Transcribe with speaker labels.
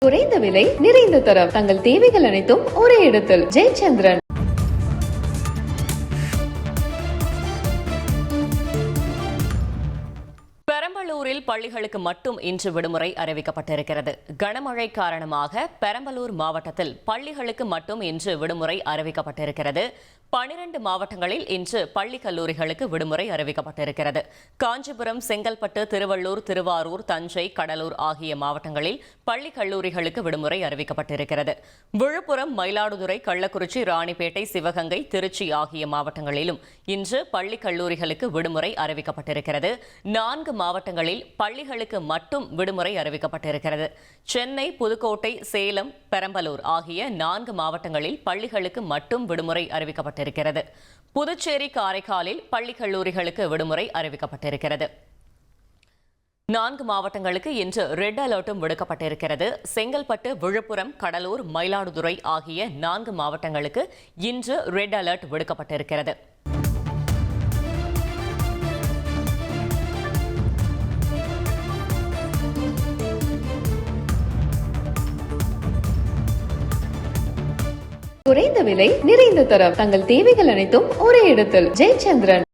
Speaker 1: குறைந்த விலை நிறைந்த தரம் தங்கள் தேவைகள் அனைத்தும் ஒரே இடத்தில் ஜெயச்சந்திரன்.
Speaker 2: பெரம்பலூரில் பள்ளிகளுக்கு மட்டும் இன்று விடுமுறை அறிவிக்கப்பட்டிருக்கிறது. கனமழை காரணமாக பெரம்பலூர் மாவட்டத்தில் பள்ளிகளுக்கு மட்டும் இன்று விடுமுறை அறிவிக்கப்பட்டிருக்கிறது. 12 மாவட்டங்களில் இன்று பள்ளி கல்லூரிகளுக்கு விடுமுறை அறிவிக்கப்பட்டிருக்கிறது. காஞ்சிபுரம், செங்கல்பட்டு, திருவள்ளூர், திருவாரூர், தஞ்சை, கடலூர் ஆகிய மாவட்டங்களில் பள்ளி கல்லூரிகளுக்கு விடுமுறை அறிவிக்கப்பட்டிருக்கிறது. விழுப்புரம், மயிலாடுதுறை, கள்ளக்குறிச்சி, ராணிப்பேட்டை, சிவகங்கை, திருச்சி ஆகிய மாவட்டங்களிலும் இன்று பள்ளி கல்லூரிகளுக்கு விடுமுறை அறிவிக்கப்பட்டிருக்கிறது. 4 மாவட்டங்களில் பள்ளிகளுக்கு மட்டும் விடுமுறை அறிவிக்கப்பட்டிருக்கிறது. சென்னை, புதுக்கோட்டை, சேலம், பெரம்பலூர் ஆகிய 4 மாவட்டங்களில் பள்ளிகளுக்கு மட்டும் விடுமுறை அறிவிக்கப்பட்டிருக்கிறது. புதுச்சேரி, காரைக்காலில் பள்ளி கல்லூரிகளுக்கு விடுமுறை அறிவிக்கப்பட்டிருக்கிறது. 4 மாவட்டங்களுக்கு இன்று ரெட் அலர்ட்டும் விடுக்கப்பட்டிருக்கிறது. செங்கல்பட்டு, விழுப்புரம், கடலூர், மயிலாடுதுறை ஆகிய 4 மாவட்டங்களுக்கு இன்று ரெட் அலர்ட் விடுக்கப்பட்டிருக்கிறது.
Speaker 1: குறைந்த விலை நிறைந்த தரம் தங்கள் தேவைகள் அனைத்தும் ஒரே இடத்தில் ஜெயச்சந்திரன்.